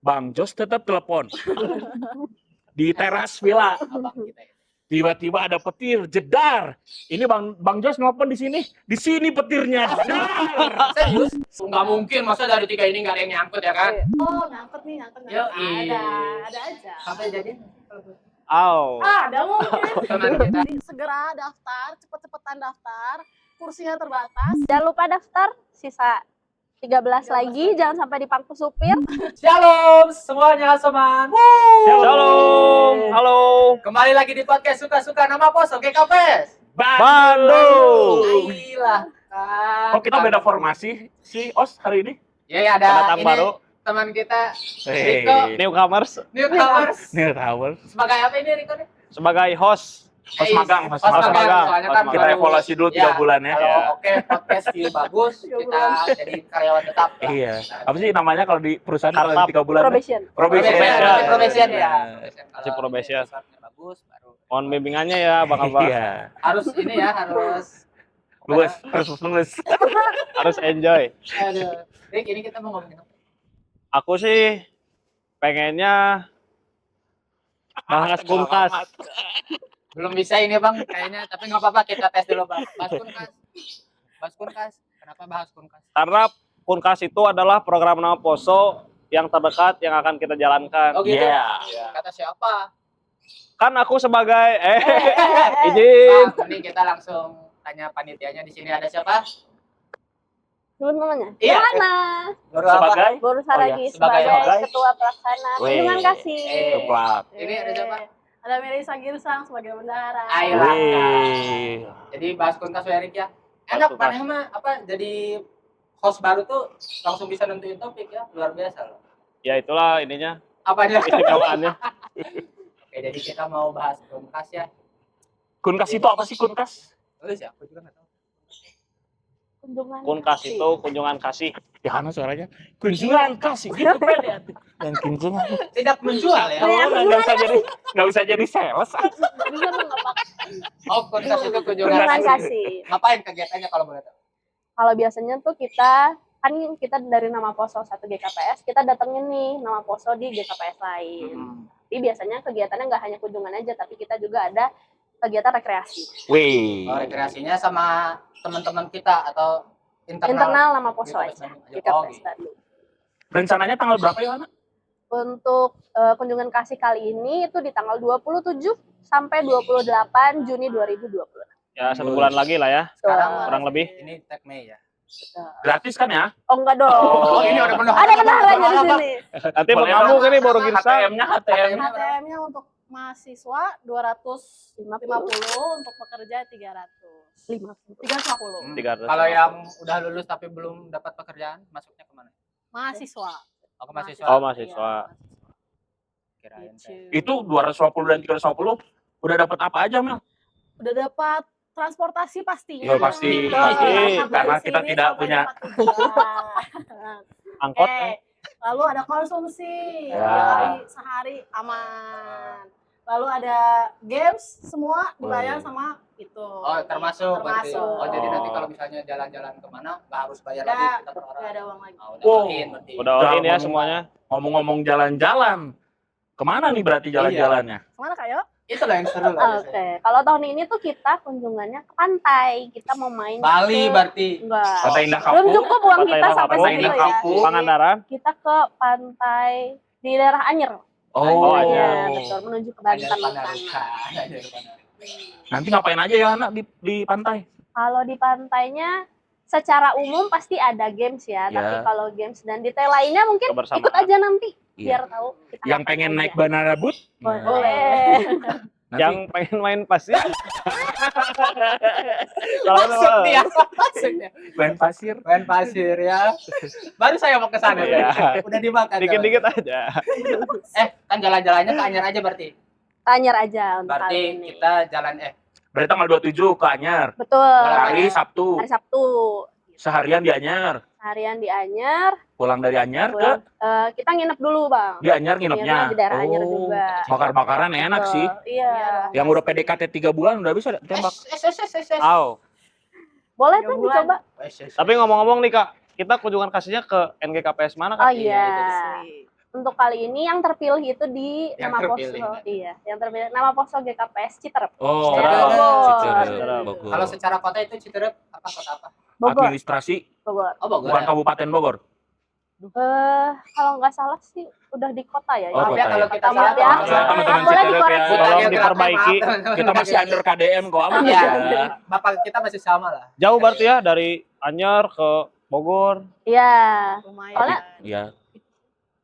Bang Jos tetap telepon di teras villa. Tiba-tiba ada petir jedar. Ini Bang Jos nelpon di sini petirnya. Serius? Nggak mungkin, masa dari 3 ini nggak ada yang nyangkut ya kan? Oh, nyangkut. Ada aja. Sampai jadi? Ada mungkin. Teman kita. Jadi segera daftar, cepet-cepetan daftar. Kursinya terbatas. Jangan lupa daftar, sisa 13 lagi, jangan sampai dipangku supir. Shalom semuanya sobat. Shalom, halo. Kembali lagi di podcast Suka-Suka Nama Pos, GKPS Bandung. Gila. Kok kita beda formasi sih, Os, hari ini? Ya ada Pendatang ini baru. teman kita Hey. Riko Newcomers Newcomers. New Tower. Sebagai apa ini Riko nih? sebagai host. Host magang. Host magang. Soalnya kan Kita evaluasi dulu 3 bulan ya. Kalau oke podcast bagus, kita jadi karyawan tetap. Iya. Apa sih namanya kalau di perusahaan kalau Startup. 3 bulan? Probation. Probation. Probation ya. Masih probation. Kalau bagus baru. Mohon bimbingannya ya, Bang Abah. Iya. Harus ini ya, harus Lulus. Harus enjoy. Aduh. Rik, ini kita mau ngomongin apa? Aku sih pengennya bahas Kunkas. Belum bisa ini Bang, kayaknya. Tapi nggak apa-apa, kita tes dulu Bang. Bahas Kunkas. Kenapa bahas Kunkas? Karena Kunkas itu adalah program Nama Poso yang terdekat yang akan kita jalankan. Oh gitu. Iya. Kata siapa? Kan aku sebagai Bang, izin. ini kita langsung tanya panitianya di sini ada siapa? Sebut namanya? Iya. Yohana. Baru apa? Sebagai Baru Oh, iya. lagi Sebagai sebagai ketua pelaksana Wih. kunjungan kasih. Tepat. Ini ada siapa? Ada Melisa Girsang sebagai bendahara. Ayolah. Wih. Jadi bahas Kunkas ya Rik ya. Enak Kunkas. paneh mah apa jadi host baru tuh langsung bisa nentuin topik ya. Luar biasa loh. Ya itulah ininya, Apanya? istimewanya. Oke, jadi kita mau bahas Kunkas ya. Kunkas itu apa sih Kunkas? Terus ya, aku juga nggak tahu. Kunjungan Kunkas itu kunjungan kasih. Ya karena suaranya kunjungan kasih gitu pede. Dan kunjungan. Tidak menjual ya. Nggak usah jadi sales. Oh, Kunkas itu kunjungan Kunjungan kasih. kasih. Ngapain kegiatannya kalau boleh tahu? Kalau biasanya tuh kita dari Nama Poso 1 GKPS, kita datengin nih Nama Poso di GKPS lain. Jadi biasanya kegiatannya nggak hanya kunjungan aja, tapi kita juga ada kegiatan rekreasi. Wih. Oh, rekreasinya sama teman-teman kita atau Internal Nama Poso Gitu, aja, oh, GKPS gitu. Bandung. Rencananya tanggal berapa ya, Ana? Untuk kunjungan kasih kali ini itu di tanggal 27 sampai 28 Juni 2020. Ya 1 bulan lagi lah ya, Sekarang kurang lebih. ini tag Mei ya. Gratis kan ya? Oh enggak dong. Oh, ini udah penuh. Ada bendaharanya di sini. Nanti Boleh Bang Abu ini baru girsang. HTM-nya HTM. HTM-nya untuk mahasiswa 250, untuk pekerja 300. 350. 300. Kalau yang udah lulus tapi belum dapat pekerjaan, masuknya kemana? Mahasiswa. Oh, ke mahasiswa. Oh, mahasiswa. Kirain saya. Itu 250 dan 350 udah dapat apa aja, Mel? Udah dapat transportasi pastinya. Ya, pasti. Pasti. Karena kita tidak punya. Angkot. Lalu ada konsumsi, Ya. 3 kali sehari aman. Lalu ada games, semua dibayar sama itu. Oh, termasuk berarti. Termasuk. Oh, jadi nanti kalau misalnya jalan-jalan kemana nggak harus bayar Nggak, lagi kita per nggak orang. ada uang lagi. Oh, udah Wow. all-in berarti. Udah all in ya Jangan semuanya. Ngomong-ngomong jalan-jalan. Kemana nih berarti jalan-jalannya? Kemana Kak Yo? Itulah yang seru lah. Oke, kalau tahun ini tuh kita kunjungannya ke pantai. Kita mau main Bali ke... berarti. Enggak. Pantai Indah Belum Kapuk. cukup uang Pantai kita Indah sampai Kapuk. situ Indah ya. Kapuk. Pangandaran. Kita ke pantai di daerah Anyer. Oh, Oh, Iya, Anyer. betul. Menuju ke Ada Banten Panaruka. sana. Ada Panaruka. Nanti ngapain aja ya anak di pantai? Kalau di pantainya secara umum pasti ada games ya, Ya. tapi kalau games dan detail lainnya mungkin Kebersamaan. ikut aja nanti Iya. biar tahu kita Yang ngapain pengen aja. naik banana boat? Boleh. Nanti Yang pengen main pasir. Kalau Masuk dia. Masuknya. main pasir. Main pasir ya. Baru saya mau ke sana ya. Udah dimakan. Dikit-dikit aja. Kan jalan-jalannya ke Anyar aja berarti. Tanyar aja untuk Berarti kali ini. kita jalan Berarti tanggal 27 ke Anyar. Betul. Hari Sabtu. Hari Sabtu. Seharian di Anyar. Harian di Anyar. Pulang dari Anyar ke Pulang, kita nginep dulu bang. di Anyar nginepnya. Nginepnya di daerah Anyar juga. Bakar-bakaran enak Betul. sih. Iya. Yang udah PDKT 3 bulan udah bisa tembak. Aw. Boleh 3 tuh bulan. dicoba. Tapi ngomong-ngomong nih Kak, kita kunjungan kasihnya ke NGKPS mana Oh Kak? iya. untuk kali ini yang terpilih itu di Yang nama terpilih, poso. kan? Iya, yang terpilih nama poso GKPS Citerep. Oh, Daerah Citerep. Bogor. Citerep, Bogor. Kalau secara kota itu Citerep apa kota apa? Bogor. Administrasi Bogor. Oh, Bogor. bukan Ya? Kabupaten Bogor. Kalau nggak salah sih udah di kota ya. Oh, Maaf kota ya kalau ya. kita Maaf salah. ya. Maaf ya, teman-teman Boleh Citerep ya. dikoreksi. Tolong Geografi, diperbaiki. maaf, teman-teman. Kita masih under KDM kok, aman Iya. ya. Bapak kita masih sama lah. Jauh berarti ya dari Anyer ke Bogor. Iya. Lumayan. Soalnya Iya.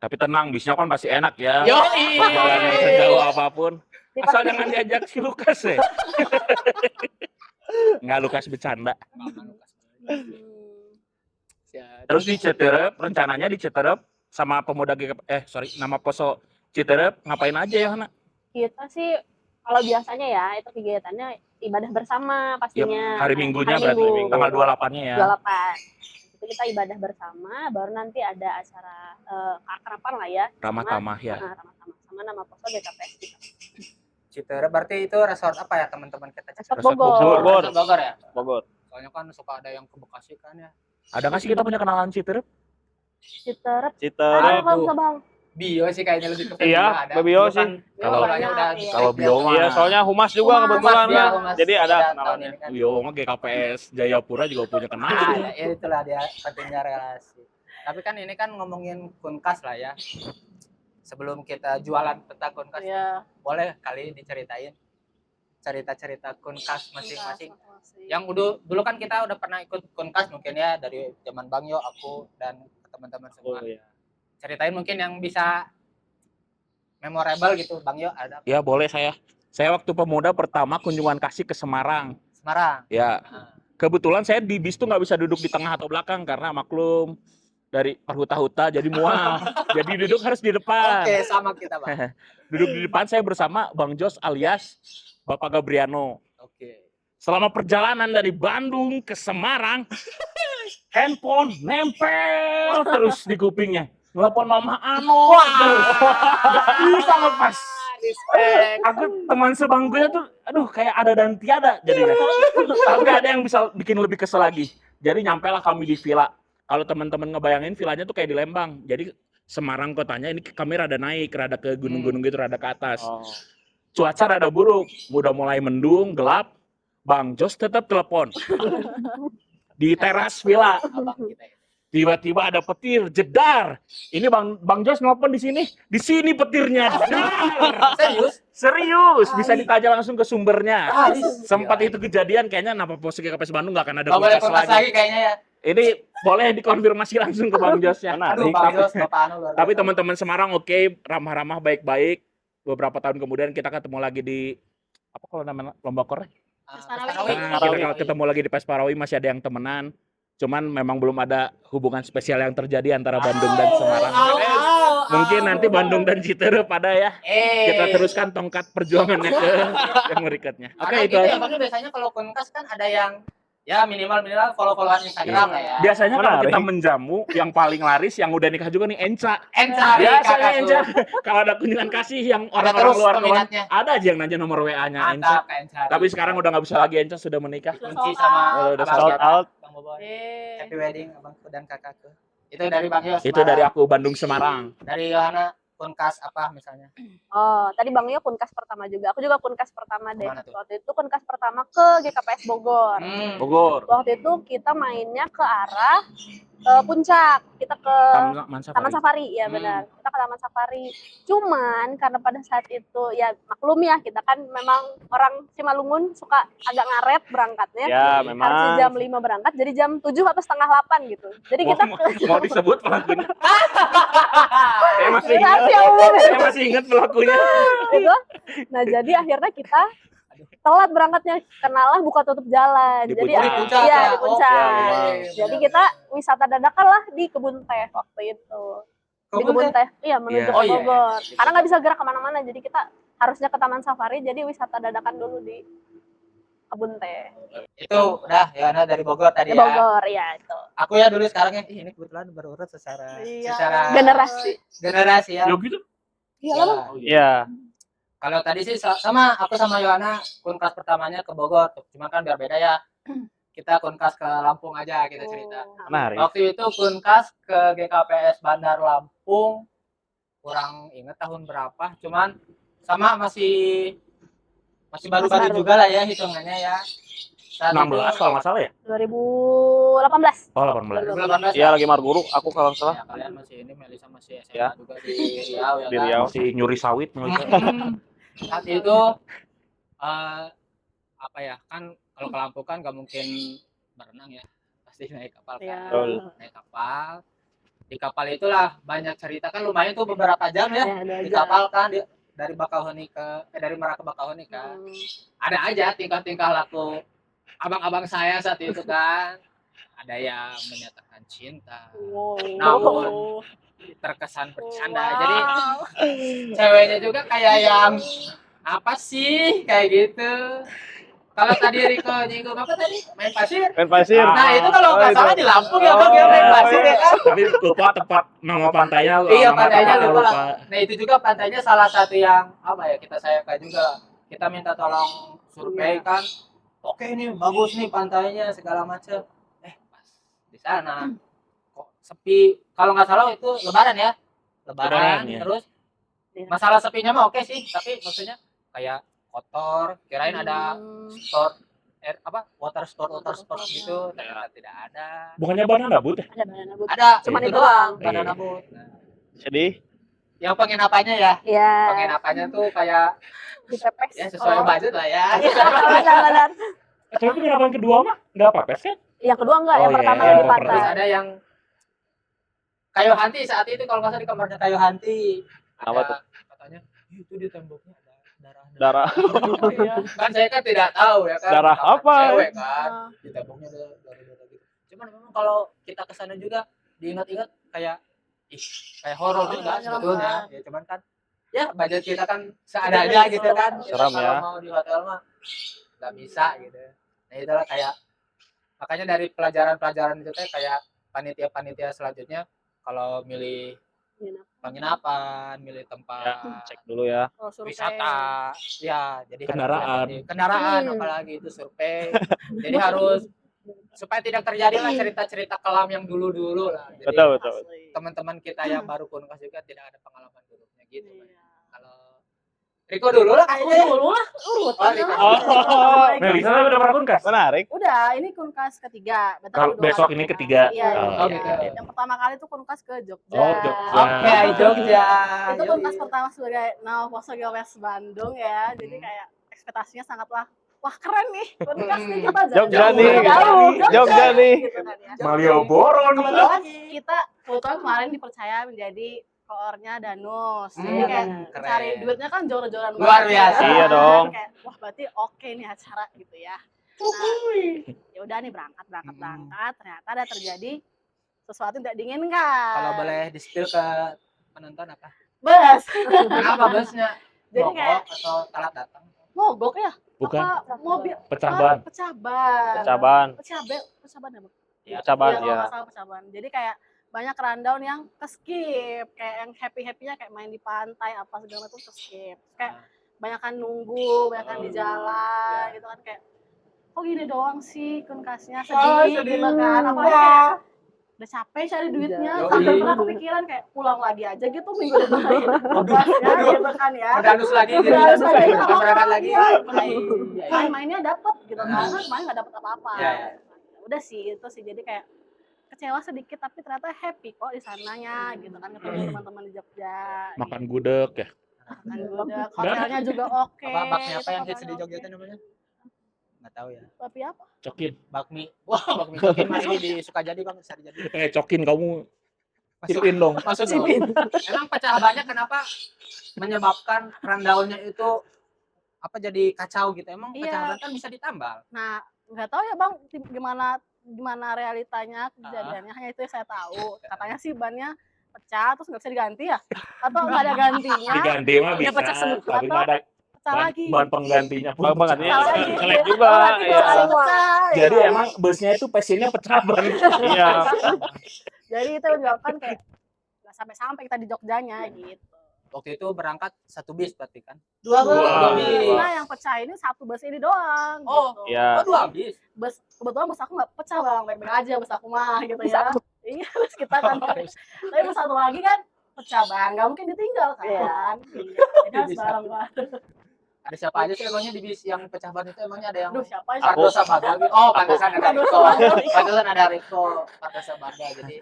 Tapi tenang, bisnya kan masih enak ya. Yoi. Perjalanan sejauh apapun. di Asal jangan diajak si Lukas ya. Nggak, Lukas bercanda. Terus di Citerep, rencananya di Citerep sama pemuda nama Poso Citerep ngapain aja ya, Hana? kita sih kalau biasanya ya itu kegiatannya ibadah bersama pastinya. Hari Minggunya Hari berarti Minggu. tanggal 28-nya ya. 28. Itu kita ibadah bersama, baru nanti ada acara keakraban lah ya. Ramah tamah ya. Sama-sama sama nama poso GKPS kita. Citerep berarti itu resort apa ya teman-teman kita? Resort Resort Bogor. Bogor. Resort Bogor ya. Bogor. Soalnya kan suka ada yang ke Bekasi kan ya. Ada nggak sih kita punya kenalan Citerep? Citerep. Citerep. Kalau bisa Bang. Bio sih kayaknya lebih ke Iya, ada. Bio Bio kan sih. Kalau- polanya udah iya. Kalau Bio mah, Iya, soalnya Humas juga Humas, kebetulan dia kan. Humas Jadi ada tahun kenalannya. ini kan. Bio mah GKPS Jayapura juga punya kenalan. Ada, ya itulah dia pentingnya relasi. Tapi kan ini kan ngomongin Kunkas lah ya. Sebelum kita jualan peta Kunkas, Iya. boleh kali diceritain cerita-cerita Kunkas masing-masing. Yang dulu kan kita udah pernah ikut Kunkas mungkin ya dari zaman Bang Yo, aku dan teman-teman semua. Oh, iya. Ceritain mungkin yang bisa memorable gitu, Bang Yo ada Ya boleh saya. Saya waktu pemuda pertama kunjungan kasih ke Semarang. Semarang. Ya, Nah, kebetulan saya di bis tuh nggak bisa duduk di tengah atau belakang karena maklum dari perhuta-huta jadi mual. Jadi duduk harus di depan. Oke, sama kita, Bang. Duduk di depan saya bersama Bang Jos alias Bapak Gabriano. Oke. Selama perjalanan dari Bandung ke Semarang, handphone nempel terus di kupingnya. Telepon Mama Ano terus. Nggak bisa lepas. Respect. Aku teman sebangkunya tuh, aduh kayak ada dan tiada jadinya. Tapi ada yang bisa bikin lebih kesel lagi. Jadi nyampe lah kami di villa. Kalau teman-teman ngebayangin villanya tuh kayak di Lembang. Jadi Semarang kotanya ini kami rada naik, rada ke gunung-gunung gitu, rada ke atas. Oh. Cuaca rada buruk, udah mulai mendung, gelap. Bang Jos tetap telepon di teras villa. Abang kita ya. Tiba-tiba ada petir jedar. Ini Bang Jos nelpon di sini petirnya. Jedar. Serius? Serius, bisa ditanya langsung ke sumbernya. Sempat Gila. itu kejadian, kayaknya nama Pos GKPS Bandung nggak akan ada Nggak boleh Kunkas Kunkas lagi kayaknya ya. Ini boleh dikonfirmasi langsung ke Bang Josnya. Menarik. Aduh, Bang Jos, Bapak Anu luar Tapi biasa. teman-teman Semarang oke, ramah-ramah, baik-baik. Beberapa tahun kemudian kita ketemu lagi di apa kalau namanya lomba korek? Pesparawi. Nah, kita ketemu lagi di Pesparawi, masih ada yang temenan. Cuman memang belum ada hubungan spesial yang terjadi antara Bandung dan Semarang. Mungkin nanti Bandung dan Citerep ada ya. Kita teruskan tongkat perjuangannya ke yang berikutnya. Oke, Karena itu gitu aja. ya, Bang, biasanya kalau Kunkas kan ada yang ya minimal follow-followan Instagram lah ya. Biasanya kalau Menarik. kita menjamu, yang paling laris yang udah nikah juga nih Enca. Enca, Biasanya kakak Enca. tuh. Kalau ada kunjungan kasih yang Ada orang-orang terus luar kawan, peminatnya. ada aja yang nanya nomor WA-nya Enca. Mantap, Kak Enca. Tapi sekarang udah nggak bisa lagi, Enca sudah menikah. kunci sama Udah Abang sold kita, out. Bang Boboy. Eh. Happy wedding abangku dan kakakku. Itu dari Bang Yos. Itu dari aku Bandung Semarang. Dari Yohana Kunkas apa misalnya? Oh, tadi Bang Yo Kunkas pertama juga. Aku juga Kunkas pertama deh. Kemana tuh? Waktu itu Kunkas pertama ke GKPS Bogor. Bogor. Waktu itu kita mainnya ke arah puncak. Kita ke Taman Taman Safari, ya Hmm. benar. Kita ke Taman Safari. Cuman karena pada saat itu ya maklum ya kita kan memang orang Simalungun suka agak ngaret berangkatnya. Ya, Harusnya memang. jam 5 berangkat, jadi jam 7 atau setengah 8 gitu. Jadi kita Mau disebut pelakunya? Saya masih ingat. rahasia umum Saya masih ingat pelakunya. itu. Nah, jadi akhirnya kita telat berangkatnya kenalah buka tutup jalan. Di Jadi puncak. iya ya? di puncak. Oke. Jadi kita wisata dadakan lah di kebun teh waktu itu. Di kebun teh, iya menuju Iya. ke Oh, iya. Bogor. Karena nggak bisa gerak kemana-mana, jadi kita harusnya ke Taman Safari. Jadi wisata dadakan dulu di kebun teh. Itu udah Yohana dari Bogor tadi Di ya. Bogor, ya itu. Aku ya dulu sekarang ya ini kebetulan berurut secara Iya. generasi ya. Ya gitu. Iya Ya. lah. Iya. Kalau tadi sih sama aku sama Yohana Kunkas pertamanya ke Bogor, cuma kan biar beda ya. Kita Kunkas ke Lampung aja kita cerita. Menarik. Waktu itu Kunkas ke GKPS Bandar Lampung kurang inget tahun berapa, cuman sama masih baru-baru baru. juga lah ya hitungannya ya. Saat 16 kalau nggak salah ya? 2018. Oh 18. 2018 Iya lagi Marguru, aku kalau nggak salah. Ya, kalian masih ini, Melisa masih SMA Ya. juga di Riau ya Di kan? Riau. Masih nyuri sawit Melisa. Saat itu apa ya, kan kalau ke Lampung kan gak mungkin berenang ya, pasti naik kapal kan. Iya. Betul. Naik kapal, di kapal itulah banyak cerita, kan lumayan tuh beberapa jam ya Ya, di kapal kan, dari Bakauheni dari Merak ke Bakauheni kan. Ada aja tingkah-tingkah laku abang-abang saya saat itu kan, ada yang menyatakan cinta, namun terkesan bercanda. Jadi ceweknya juga kayak yang apa sih kayak gitu. Kalau tadi Riko nyinggung apa tadi, main pasir. Main pasir. Nah itu kalau nggak itu. salah di Lampung ya bang, ya main pasir ya kan. Tapi lupa tepat nama pantainya. Iya, nama pantainya tempatnya lupa. Nah itu juga pantainya salah satu yang apa ya, kita sayangkan juga. Kita minta tolong survei kan. Oke nih bagus nih pantainya segala macam. Pas di sana kok sepi. Kalau nggak salah itu Lebaran ya. Lebaran, ya. Terus masalah sepinya mah oke sih, tapi maksudnya kayak kotor. Kirain ada store water sport gitu, ternyata tidak ada. Bukannya banana boat ya? Ada banana boat. Ada, Cuman itu itu doang, doang. banana Iya. boat. Nah, Sedih. yang penginapannya ya, Iya. penginapannya tuh kayak Dipepes. ya sesuai budget lah ya. Iya, benar-benar. Tapi penginapan kedua mah nggak apa-apa kan? Yang kedua enggak, Oh, yang iya, pertama yang yang di pertama. Terus pantai. ada yang Kayu Hanti saat itu kalau nggak salah di kamarnya Kayu Hanti. Apa tuh? Katanya itu di temboknya ada Darah. Iya. Kan saya kan tidak tahu ya kan. Darah Kamar apa? Cewek kan. Di temboknya ada darah gitu. Cuman memang kalau kita ke sana juga diingat-ingat kayak kayak horor juga sebetulnya. Ya cuman kan ya budget kita kan seadanya gitu kan. Kita Seram kalau ya. mau di hotel mah nggak bisa gitu. Nah itulah kayak makanya dari pelajaran-pelajaran itu teh kayak panitia-panitia selanjutnya kalau milih penginapan, milih tempat Ya, cek dulu ya. Kalau survei. wisata, ya jadi harus Kendaraan. kendaraan apalagi itu survei. Jadi harus supaya tidak terjadi lah cerita-cerita kelam yang dulu-dulu lah. Jadi Betul. teman-teman kita yang baru kunkas juga tidak ada pengalaman buruknya gitu. Kalau Riko dulu lah kayaknya. Dulu lah, urut. Oh, Riko. Oh. Melisa tapi udah pernah kunkas? Menarik. Udah, ini kunkas ketiga. Berarti Kalau dua besok kali. ini ketiga. Iya, Oh, iya. gitu. Yang pertama kali tuh kunkas ke Jogja. Oh, Jogja. Oke, Jogja. Itu kunkas pertama sebagai Poso GWS Bandung ya. Jadi kayak ekspektasinya sangatlah wah keren nih kunkas nih kita Jogja jauh, nih. jauh, Jogja nih. gitu kan ya. Malioboro nih. Kebetulan kita kemarin dipercaya menjadi koornya Danus. Jadi kayak keren. cari duitnya kan jor-joran Luar banget biasa. ya. Iya dong. Kayak wah berarti oke nih acara gitu ya. Nah, ya udah nih berangkat. Ternyata ada terjadi sesuatu yang tidak diinginkan. Kalau boleh di-spill ke penonton apa? Bus. Kenapa busnya? Jadi Mogok kayak atau telat datang? mogok ya? Bukan. Apa mobil? Pecah ban. Pecah ban. Caban. Pecah ban ya, Bu? Caban Iya, kalau ya. nggak salah pecah ban. Jadi kayak banyak rundown yang ke-skip, kayak yang happy-happynya kayak main di pantai apa segala macam ke-skip. Kayak banyakan nunggu, banyakan di jalan gitu kan kayak kok gini doang sih kunkasnya sedih gitu kan. Apalagi kayak udah capek cari duitnya, sampai pernah kepikiran kayak pulang lagi aja gitu minggu depan kunkasnya gitu kan ya. Berdanus lagi gitu. Berdanus lagi, Bukan nggak berangkat apa-apa, lagi. iya. Main-mainnya dapet gitu kan, kemarin nggak dapet apa-apa. Iya. Udah sih itu sih jadi kayak kecewa sedikit tapi ternyata happy kok di sananya gitu kan ketemu teman-teman di Jogja. Makan gudeg ya. Makan gudeg, hotelnya juga oke. Apa bakmi apa yang hits hotelnya di Jogja oke. itu namanya? Nggak tahu ya. Tapi apa? Cokin. Bakmi. Wah, bakmi cokin mah ini di Sukajadi Bang, bisa dijadi. Cokin kamu Masuk tipin dong. masuk dong. Emang pecah banyak kenapa menyebabkan rundown-nya itu apa jadi kacau gitu? Emang Iya. pecah ban kan bisa ditambal. Nah, nggak tahu ya Bang gimana realitanya kejadiannya, hanya itu yang saya tahu. Katanya sih bannya pecah terus nggak bisa diganti ya? Atau nggak ada gantinya? Diganti mah Ya, bisa. pecah semua. Tapi nggak ada Pecah lagi. ban penggantinya pun. Ban penggantinya pecah. Pecah lagi. Jelek juga, Oh, nanti dua iya. kali pecah, Jadi ya. emang busnya itu pasiennya pecah ban. Iya. Jadi itu menyebabkan kayak nggak sampai kita di Jogjanya gitu. Waktu itu berangkat satu bis berarti kan? Dua Dua. bis. Nah yang pecah ini satu bus ini doang. Oh, gitu. iya. Oh, dua bis. Kebetulan bus aku nggak pecah Bang, baik-baik aja bus aku mah gitu ya. Iya terus kita kan. Tapi bus satu lagi kan pecah ban, nggak mungkin ditinggal kan. Iya. Iya, jadi harus Bisa. bareng-bareng. Ada siapa aja sih emangnya di bis yang pecah ban itu emangnya ada yang Aduh, siapa ya? Aku- Pardosa Baga gitu. Oh, pantesan ada Riko. Pantesan. Pantesan ada Riko, Pardosa Baga. Jadi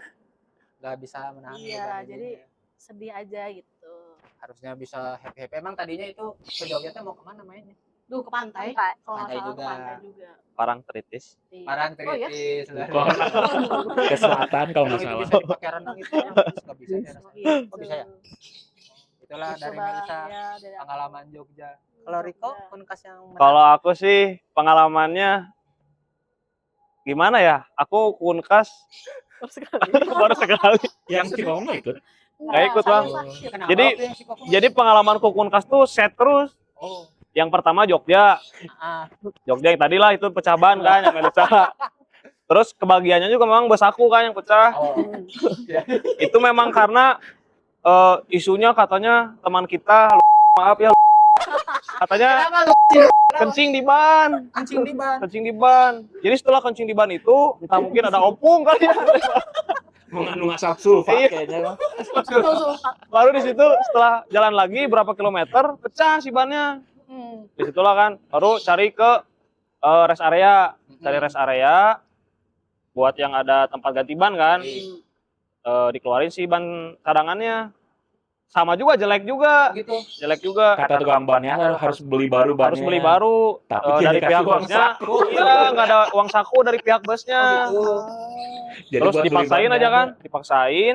nggak bisa menahan Iya, beban ini. jadi sedih aja gitu. Harusnya bisa happy-happy. Emang tadinya itu ke Jogja teh mau kemana mainnya? Duh, ke pantai. Pantai. Kalau nggak Pantai salah ke juga. pantai juga. Parangtritis. Iya. Parang Oh iya? kritis. Kok ke selatan kalau Kalau nggak itu salah. bisa dipakai renang itu nggak bisa ya rasanya. Oh, bisa ya? Itulah Gitu, dari Bang. Melisa Ya, dari aku. pengalaman Jogja. Kalau Riko Jogja. Kunkas yang menarik. Kalau aku sih pengalamannya gimana ya? Aku Kunkas Terus sekali. baru sekali. Yang Cikong nggak ikut. Nggak ikut, Bang. sakit. Kenapa Jadi- waktu yang si Koko? Jadi pengalamanku Kunkas tuh set terus. Oh, Yang pertama Jogja. Jogja yang tadi lah itu pecah ban kan yang Melisa. Terus kebagiannya juga memang bus aku kan yang pecah. oh. Itu memang karena isunya katanya teman kita maaf ya katanya Kenapa lu kencing di ban. kencing di ban? Kencing di ban. Jadi setelah kencing di ban itu entah mungkin ada opung kali ya. Mengandung asap sulfat Iya. kayaknya. Bang. Baru di situ setelah jalan lagi berapa kilometer pecah si bannya. Di situlah kan baru cari ke rest area, cari rest area buat yang ada tempat ganti ban kan. Dikeluarin si ban cadangannya. Sama juga jelek juga, Gitu. jelek juga. Kata tukang bannya harus beli baru bannya. Harus beli baru Tapi dari dikasih pihak uang busnya. saku. Iya, nggak ada uang saku dari pihak busnya. Gitu. Jadi Terus buat beli dipaksain bannya aja kan, ada. dipaksain.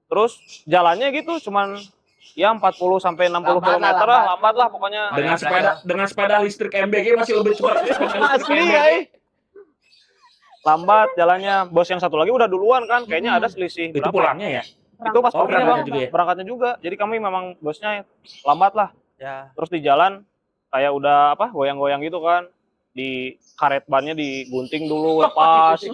Terus jalannya gitu cuman ya 40 sampai 60 Lambat lah, km lah, lambat. lambat lah pokoknya. Dengan sepeda listrik MBG masih lebih cepat. Asli ya. Lambat jalannya. Bos yang satu lagi udah duluan kan, kayaknya ada selisih Itu berapa? pulangnya ya? Itu pas Oh, pulangnya, berangkatnya Bang. juga ya? Berangkatnya juga. Jadi kami memang bosnya lambat lah. Ya. Terus di jalan kayak udah apa goyang-goyang gitu kan. Di karet bannya digunting dulu, lepas,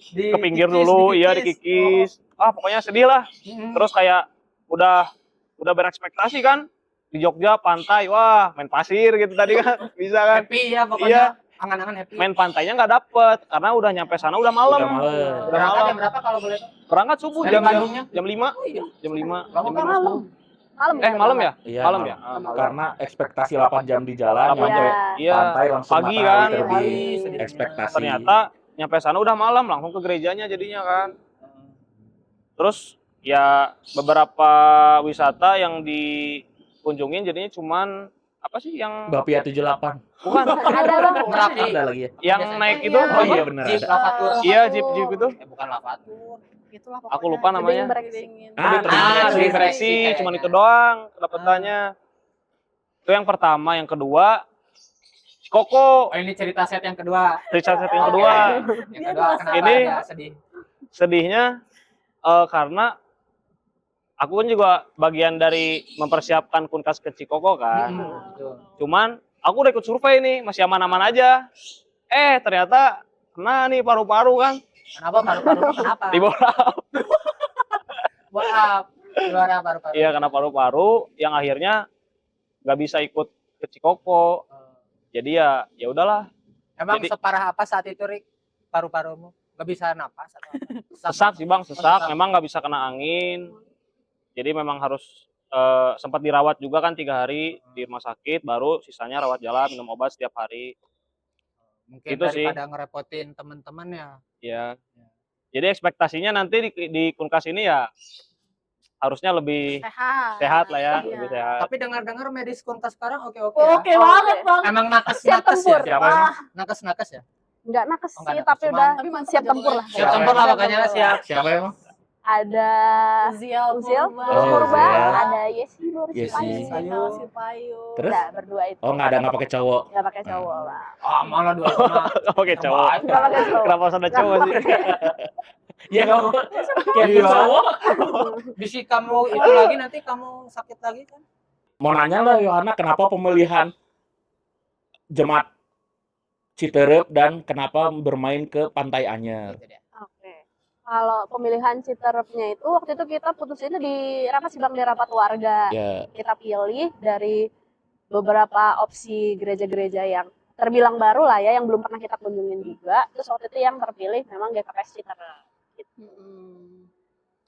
ke pinggir dulu, iya dikikis. Pokoknya sedih lah. Terus kayak udah berekspektasi kan di Jogja pantai, wah main pasir gitu tadi kan bisa kan. Happy ya pokoknya. Iya. Angan-angan happy. Main pantainya nggak dapet karena udah nyampe sana udah malam. Udah malam. Udah Berangkat malam. jam berapa kalau boleh tahu? Berangkat subuh Dari jam Bandungnya? jam 5. Oh iya. Jam 5. Bangun Jam 5 malam. subuh. Malam Malam ya? Iya, Malam ya? Karena ekspektasi 8 jam di jalan, 8 nyampe jam. Iya. pantai langsung Pagi matahari kan. terbit. Pagi, Ekspektasi. Ternyata nyampe sana udah malam langsung ke gerejanya jadinya kan. Terus ya beberapa wisata yang dikunjungin jadinya cuman apa sih yang Bapia 78. bukan Ada Bang. Merapi. Ada lagi ya? yang Biasanya. naik Oh, itu iya. Oh iya benar Jeep ada. Lavatur. iya jeep itu Bukan Lavatur. Gitulah pokoknya. aku lupa namanya. Gedeng bereksi. Gedengin. Lebih Bereksi bereksi kayaknya. cuman itu doang kedapatannya. Itu yang pertama, yang kedua Koko. Oh ini cerita set yang kedua. Richard set yang kedua. Yang kedua kenapa Ini- ada sedih? Sedihnya karena aku kan juga bagian dari mempersiapkan Kunkas ke Cikoko kan. Betul. Cuman aku udah ikut survei nih, masih aman-aman aja. Ternyata kena nih paru-paru kan. Kenapa paru-paru kenapa? Di bawah. Wah, juara paru-paru. Iya, kena paru-paru yang akhirnya nggak bisa ikut ke Cikoko. Jadi ya udahlah, Emang Jadi- separah apa saat itu, Rik? Paru-parumu? Gak bisa napas atau apa? sesak sih Bang, sesak. sesak. Memang nggak bisa kena angin. Jadi memang harus sempat dirawat juga kan 3 hari di rumah sakit, baru sisanya rawat jalan, minum obat setiap hari. Mungkin Itu sih. daripada ngerepotin teman-teman ya. Ya. Jadi ekspektasinya nanti di Kunkas ini ya harusnya lebih sehat lah ya, Iya. lebih sehat. Tapi dengar-dengar medis Kuntas sekarang oke-oke Oke ya. banget, Bang. Emang nakes-nakes Siap ya? tempur. Siapa emang? Nakes-nakes ya? Enggak nakes Oh, nggak sih, nakes, tapi cuman- udah Tapi mantap siap aja tempur boleh. lah. Siap tempur lah makanya siap. Siapa emang? Ada Uziel Usil, Purba. Purba, Uziel. ada Yesi, Boris Yesi. Payu. Payu. Si Payu. Terus? Udah berdua itu. Oh nggak pakai cowok. Nggak pakai cowok lah. Malah dua sama. Oke cowok. Nggak pakai cowok. Kenapa harus ada cowok sih? Ya kamu kayak Iya. cowok. Bisa kamu itu lagi nanti kamu sakit lagi kan? Mau nanya lah Yohana, kenapa pemilihan Jemaat Citerep dan kenapa bermain ke Pantai Anyer? Gitu deh. Oke. Kalau pemilihan Citerepnya itu waktu itu kita putusinnya di rapat sih Bang, di rapat warga. Ya, Kita pilih dari beberapa opsi gereja-gereja yang terbilang baru lah ya, yang belum pernah kita kunjungin juga. Terus waktu itu yang terpilih memang GKPS Citerep. Mm-mm.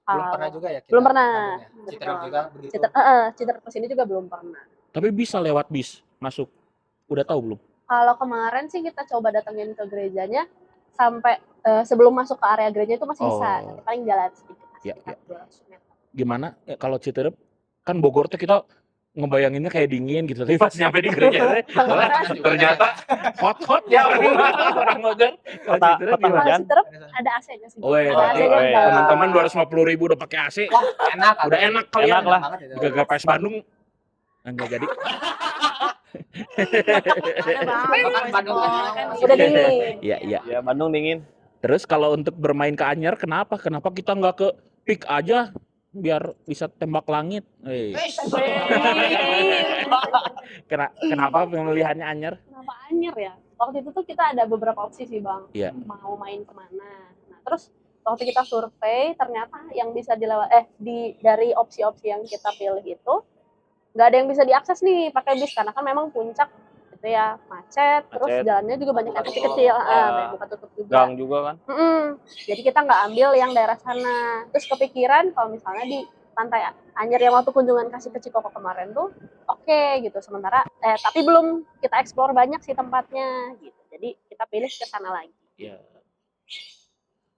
Belum Kalau- pernah juga ya kita. Belum pernah. Bandung ya? Citerep juga begitu. Citerep kesini juga belum pernah. Tapi bisa lewat bis masuk. Udah tahu belum? Kalau kemarin sih kita coba datengin ke gerejanya sampai sebelum masuk ke area gereja itu masih bisa, Oh. tapi paling jalan sedikit. Ya, sekitar 200 meter. Gimana kalau Citerep? Kan Bogor tuh kita ngebayanginnya kayak dingin gitu. Tapi pas nyampe di gereja ternyata hot ya orang Bogor. Kalau Kata- Citerep kata gimana? Kalau Jan? Citerep ada AC-nya sih. Oh, Ada berarti AC-nya di dalam. teman-teman 250.000 udah pakai AC. Wah, enak. Udah enak kalian. Enak lah. banget itu. Di GKPS Bandung enggak jadi. Ada banget. Kan Bandung kan Udah dingin. Iya, iya. Ya Bandung dingin. Terus kalau untuk bermain ke Anyer, kenapa? Kenapa kita nggak ke PIK aja biar bisa tembak langit? Kenapa pemilihannya Anyer? Kenapa Anyer ya? Waktu itu tuh kita ada beberapa opsi sih Bang. Iya. Mau main kemana. Nah terus waktu kita survei ternyata yang bisa dari opsi-opsi yang kita pilih itu nggak ada yang bisa diakses nih pakai bis karena kan memang puncak gitu ya macet. Terus Macet. jalannya juga banyak yang kecil-kecil, banyak buka tutup juga. Gang juga kan. Jadi kita nggak ambil yang daerah sana. Terus kepikiran kalau misalnya di Pantai Anyer yang waktu kunjungan kasih ke Cikoko kemarin tuh oke gitu. Sementara tapi belum kita eksplor banyak sih tempatnya gitu. Jadi kita pilih ke sana lagi. Ya.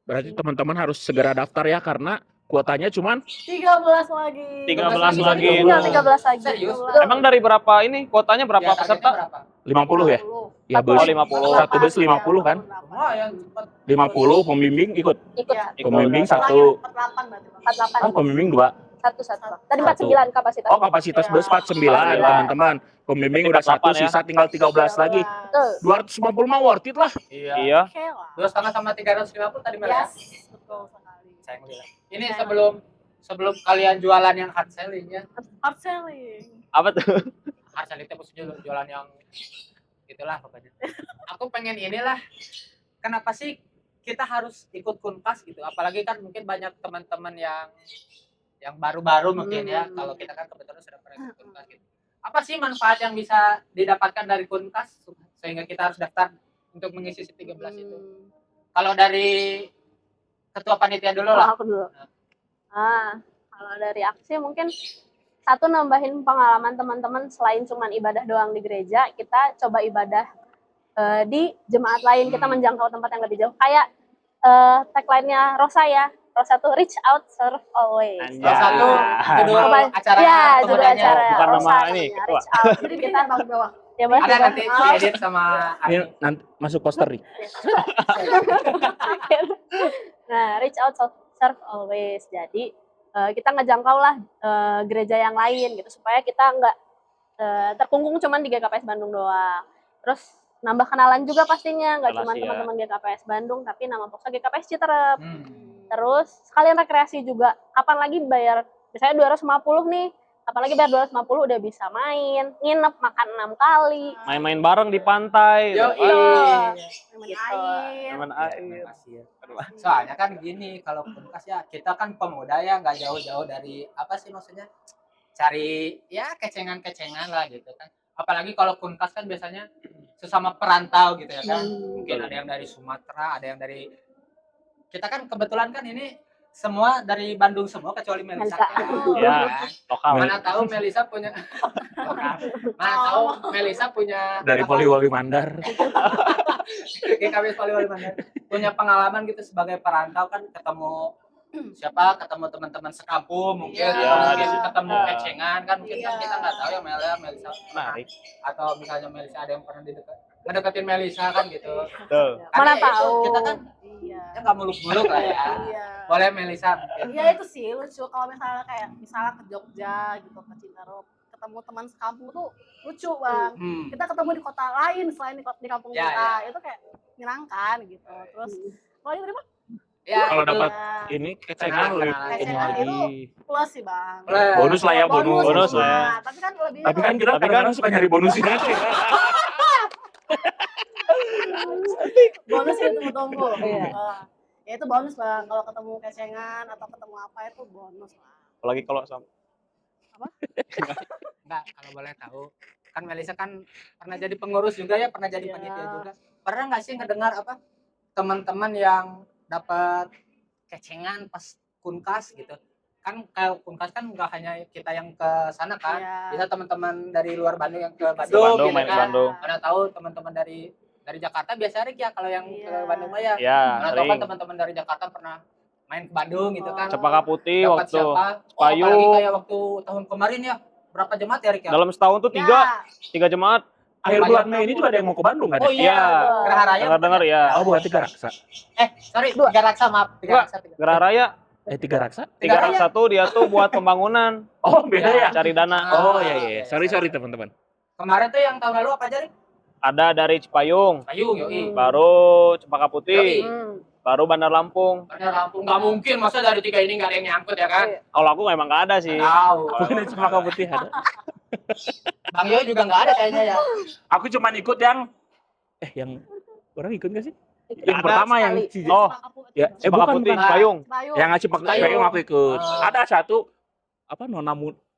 Berarti teman-teman harus segera daftar ya karena kuotanya cuman 13 lagi. 13 lagi. Tinggal 13 lagi. Serius? Betul. Emang dari berapa ini? Kuotanya berapa Ya, targetnya peserta? berapa? 50 ya? Ya Oh, bus. 50. Satu bus 50 kan? Lumayan cepat. 50 pembimbing ikut. Ikut Iya. Pembimbing Ikut. satu. 48 berarti. Bang. 48. Ah, pembimbing 2. Satu. Tadi 49 kapasitas. Oh, kapasitas bus 49, teman-teman. Pembimbing udah 1, 48 ya. sisa tinggal 13 lagi. Betul. 250 mah worth it lah. Iya. Oke lah. 2,5 sama 350 tadi Mel ya? Yes, betul sekali. Sayang gila. Ini sebelum kalian jualan yang hard selling ya. Hard selling. Apa tuh? Hard selling itu maksudnya jualan yang itulah pokoknya. Aku pengen inilah. Kenapa sih kita harus ikut Kunkas gitu? Apalagi kan mungkin banyak teman-teman yang baru-baru mungkin ya. Kalau kita kan kebetulan sudah pernah ikut Kunkas gitu. Apa sih manfaat yang bisa didapatkan dari Kunkas sehingga kita harus daftar untuk mengisi 13 itu? Kalau dari ketua panitia dulu lah. Aku dulu. Kalau dari aksi mungkin satu nambahin pengalaman teman-teman selain cuman ibadah doang di gereja, kita coba ibadah di jemaat lain, kita menjangkau tempat yang lebih jauh. Kayak tagline-nya Rosa ya. Rosa tuh reach out, serve always. Anjay. Salah satu judul Apa- acara ya, judul pemudanya. acara. Bukan Rosa nama ini, namanya, ketua. reach out. Jadi kita bawah bawah. Ya, boleh, Ada boleh. nanti diedit sama Ini Ani. nanti masuk poster nih. Nah, reach out, serve always. Jadi kita ngejangkau lah gereja yang lain gitu supaya kita nggak terkungkung cuman di GKPS Bandung doang. Terus nambah kenalan juga pastinya, nggak cuma Relasi ya. teman-teman GKPS Bandung tapi nama poksa GKPS Citerep. Hmm. Terus sekalian rekreasi juga. Kapan lagi bayar misalnya 250 nih, apalagi bayar 250 udah bisa main, nginep, makan 6 kali. Main-main bareng di pantai. Yo, Iya. Main Gitu. air. Teman Iya, air. makasih ya. Soalnya kan gini, kalau Kunkas ya kita kan pemuda ya nggak jauh-jauh dari apa sih maksudnya cari ya kecengan-kecengan lah gitu kan. Apalagi kalau Kunkas kan biasanya sesama perantau gitu ya kan. Mungkin ada yang dari Sumatera, ada yang dari kita kan kebetulan kan ini semua dari Bandung semua kecuali Melisa. Ya, lokal. Mana tahu Melisa punya mana tahu Melisa punya Dari apa? Poliwali Mandar. GKPS Poliwali Mandar punya pengalaman gitu sebagai perantau kan ketemu ketemu teman-teman sekampung mungkin Iya. atau mungkin Iya. ketemu Iya. kecengan kan mungkin kan Iya. kita nggak tahu ya Melisa Menarik. atau misalnya Melisa ada yang pernah ngedeketin Melisa kan gitu. Betul. Karena Mana ya itu, tahu. kita kan Iya. ya nggak muluk-muluk lah ya. Iya. Boleh Melisa mungkin. Iya itu sih lucu kalau misalnya ke Jogja gitu ke Citarum ketemu teman sekampung tuh lucu bang. Kita ketemu di kota lain selain di kampung Ya, kita itu kayak menyenangkan gitu. Terus kalau itu apa? Ya, Kalau itu. dapat ini kecengan lebih Kenalan. ini Kecengan lagi. itu plus sih bang. Boleh. Bonus lah ya, bonus. Bonus lah ya. Nah, tapi kan lebih Tapi kan kita Tapi kan- kadang-kadang suka nyari bonusnya aja. bonus itu tunggu. Iya. Ya itu bonus bang. Kalau ketemu kecengan atau ketemu apa itu bonus lah. Apalagi kalau sama Enggak, kalau boleh tahu. Kan Melisa kan pernah jadi pengurus juga ya, pernah jadi Iya. panitia juga. Pernah nggak sih ngedengar apa teman-teman yang dapat kecengan pas Kunkas gitu. Kan kalau Kunkas kan nggak hanya kita yang ke sana kan. Iya. Bisa teman-teman dari luar Bandung yang ke Ke Bandung, Bandung, gitu main ke kan. Bandung. Mana tahu teman-teman dari Jakarta biasa ya kalau yang ke Iya. Bandung mah ya. Ya, Mana tahu kan sering. teman-teman dari Jakarta pernah main ke Bandung gitu kan. Cempaka Putih Dapat waktu siapa? Oh, Payung. apalagi kayak waktu tahun kemarin ya. Berapa jemaat ya Rik ya? dalam setahun tuh Ya. tiga jemaat. Akhir bulan Mei ini juga ada yang mau ke Bandung kan? Oh ya? iya, Iya. Geraha Raya. Dengar-dengar ya. Oh bukan Tiga Raksa. Sorry, Tiga Raksa maaf. Tiga Enggak. Raksa. Geraha Raya Tiga Raksa? Tiga Raya. Raksa tuh dia tuh buat pembangunan, Oh beda ya? cari dana. Oh iya. Sorry teman-teman. Kemarin tuh yang tahun lalu apa aja Rik? Ada dari Cipayung, Payung, yoi. baru Cempaka Putih, Yoi. baru Bandar Lampung. Bandar Lampung. Nggak mungkin, masa dari 3 ini nggak ada yang nyangkut ya kan? Kalau aku emang nggak ada sih. Tahu. Bukan Cempaka Putih ada. Bang Yo juga nggak ada kayaknya ya. Aku cuman ikut yang orang ikut gak sih? Yang Ada pertama yang sekali. Cije. Oh, Ya, Cempaka Putih, bukan. Cipayung. yang Cempaka Payung. Payung aku ikut. Ah. Ada satu apa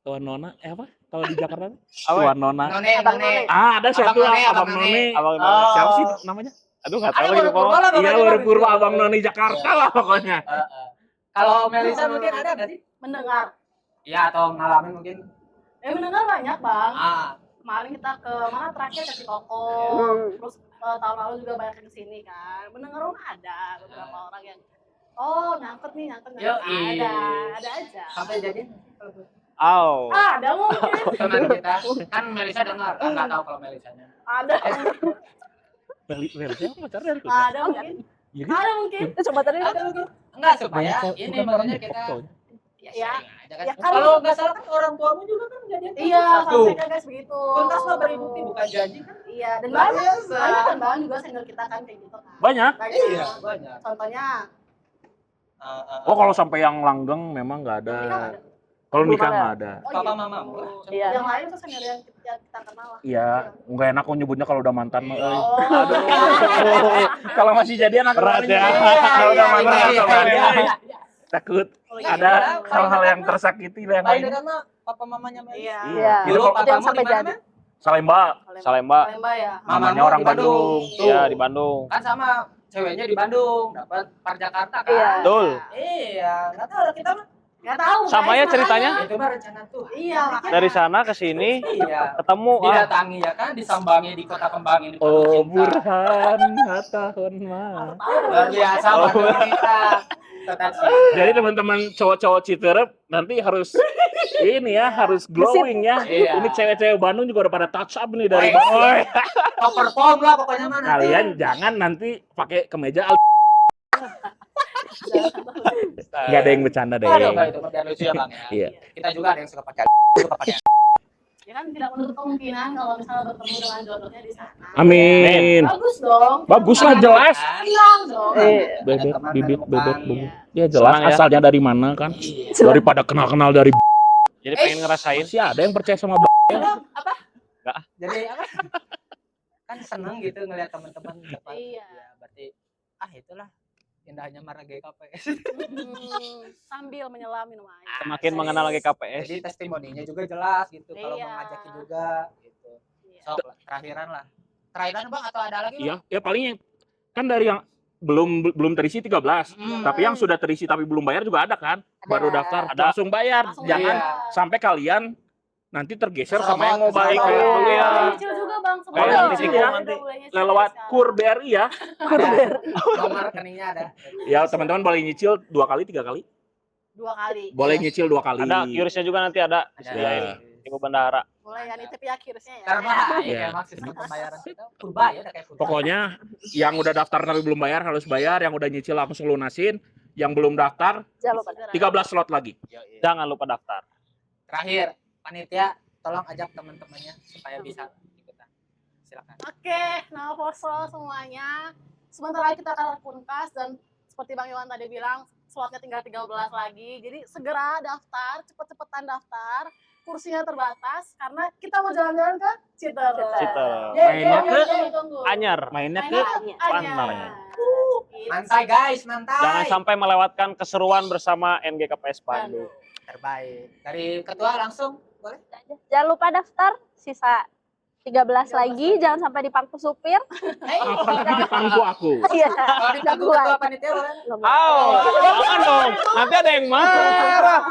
Tuan Nona apa? Kalau di Jakarta Apa? Tuan Nona. None, Abang None. None. Ah, ada satu Abang None, Abang Abang None. Abang Oh. None. Siapa sih namanya? Aduh, nggak Ada tahu baru lagi purba pokoknya. lah Iya, pokoknya. baru purba Abang None Jakarta lah pokoknya. Kalau Melisa mungkin ada nggak sih? Mendengar. Ya atau ngalamin mungkin. Mendengar banyak, Bang. Ah, Kemarin kita ke mana terakhir ke Cikoko. Terus tahun lalu juga banyak yang kesini kan. Mendengar ada beberapa orang yang nyangkut nih. Yoi. Ada aja. sampai jadi Aw. Ada mungkin. teman kita kan Melisa dengar, nggak tahu kalau Melisanya. Ada. Melisa pacar dari Ada mungkin. Jadi Ada mungkin. Itu coba tadi Enggak supaya banyak ini bukan makanya orang kita cowok. ya, Ya. sharing aja kan. Ya kan. Kalau nggak salah kan orang tuamu juga kan jadian Iya, satu. sampai guys begitu. Tuntas mah beri bukti bukan janji kan? Iya, dan Luar banyak biasa. kan Bang juga senior kita kan kayak gitu kan. Banyak. Iya, banyak. Contohnya Oh, kalau sampai yang langgeng memang nggak ada. nikah nggak ada. Kalau nikah Belum nggak ada. Oh, Papa iya. mamamu. Iya. Yang lain tuh senior yang kita kenal lah. Iya, nggak enak kok nyebutnya kalau udah mantan mah. euy. Oh. Aduh. Kalau masih jadian aku Berat ya. Kalau udah mantan Iya, aku iya, euy. iya. Takut Oh, iya. ada Iya, hal-hal yang paling tersakiti lah yang Paling lain. dekat mah papa mamanya Melisa. Iya. Iya. Itu Dulu kok papamu Jangan sampai di mana, jadi. Men? Salemba. Salemba. Palembang ya. Mamanya Mamamu orang di Bandung. Tuh. Iya, di Bandung. Kan sama ceweknya di Bandung, dapat par Jakarta kan. Iya. Betul. Iya, nggak tahu lah kita mah. Nggak tahu. Sama guys, ya ceritanya. makanya. Itu mah rencana tuh. Iya, makanya. Dari sana ke sini Iya. ketemu Didatangi ya kan, disambangi di kota kembang ini. Oh, Burhan Hatahun mah. Luar biasa Bandung kita. Tetap sih. Jadi teman-teman cowok-cowok Citerep nanti harus ini ya, harus glowing ya. Iya. Ini cewek-cewek Bandung juga udah pada touch up nih dari Woi. Bandung. Top perform lah pokoknya mana. Kalian jangan nanti pakai kemeja nggak ada yang bercanda deh. Aduh, itu biar lucu ya Bang ya. Iya. Kita juga ada yang suka pakai suka pakai. Ya kan tidak menutup kemungkinan kalau misalnya bertemu dengan jodohnya di sana. Amin. Bagus dong. Bagus lah, jelas. Tenang dong. Bebek, bibit, bebek, bebek. Ya jelas Senang ya. asalnya dari mana kan. Iya. Daripada kenal-kenal dari jadi pengen ngerasain. sih ada yang percaya sama Jadi apa? Kan seneng gitu ngelihat teman-teman dapat. Iya. Ya, berarti itulah indahnya Mara GKPS. Sambil menyelam minum air. Semakin mengenal lagi KPS. Jadi testimoninya juga jelas gitu kalau Iya. mengajaki juga gitu. Iya. Sok lah, terakhiran lah. Terakhiran Bang atau ada lagi? Bang? Iya, ya paling yang kan dari yang belum terisi 13. Tapi yang sudah terisi tapi belum bayar juga ada kan? Baru daftar Ada. langsung bayar. Langsung Jangan bayar. sampai kalian nanti tergeser sama yang mau Serobot, bayar. serobot. Iya. Boleh nyicil juga Bang. Boleh sebenarnya. nyicil Udah ya. boleh nyicil Lewat sekarang. Kur BRI ya. Nomor rekeningnya ada. Ya teman-teman boleh nyicil 2 kali 3 kali. 2 kali. Boleh nyicil 2 kali. Ada QRIS-nya juga nanti ada. Ada. Disediain. Ibu Bendahara. Boleh ya nitip ya kirisnya ya. Karena Iya. emang sistem pembayaran kita purba ya udah kayak purba. Pokoknya yang udah daftar tapi belum bayar harus bayar, yang udah nyicil langsung lunasin, yang belum daftar Jangan lupa. 13 slot lagi. Yoi. Jangan lupa daftar. Terakhir, panitia tolong ajak teman-temannya supaya bisa ikutan. Silakan. Oke, nah Poso semuanya. Sebentar lagi kita akan kunkas dan seperti Bang Iwan tadi bilang, slotnya tinggal 13 lagi. Jadi segera daftar, cepet-cepetan daftar. Kursinya terbatas karena kita mau jalan-jalan ke Citerep. Citerep. Mainnya ke Tunggu. Anyar. Mainnya ke Mainnya Pantai. Anyar. Mantai guys, mantai. Jangan sampai melewatkan keseruan bersama NGKPS Bandung. Terbaik. Dari ketua langsung boleh? Jangan lupa daftar. Sisa 13 lagi, jangan sampai dipangku supir. Apalagi di pangku aku. Iya. Kalau ditanggung ketua panitia boleh. Nggak boleh. Aw, jangan dong. Nanti ada yang marah.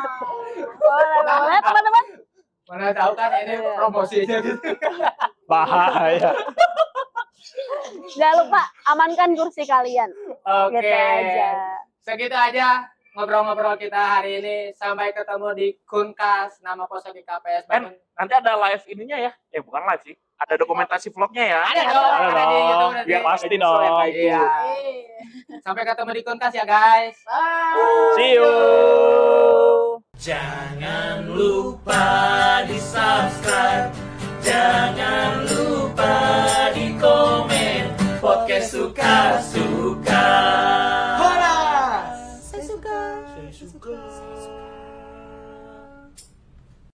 Boleh, teman-teman. Mana tahu kan ini Iya. promosinya gitu. Bahaya. Jangan lupa amankan kursi kalian. Oke. Gitu aja. Segitu aja ngobrol-ngobrol kita hari ini. Sampai ketemu di Kunkas nama pos di KPS Bandung. Nanti ada live ininya ya. Bukan live sih. Ada dokumentasi vlognya ya. Ada dong, Ada ada di dong. YouTube nanti. Biar pasti Episode yang dong. kayak gitu. Iya. Sampai ketemu di Kunkas ya guys. See you. Jangan lupa di subscribe. Jangan lupa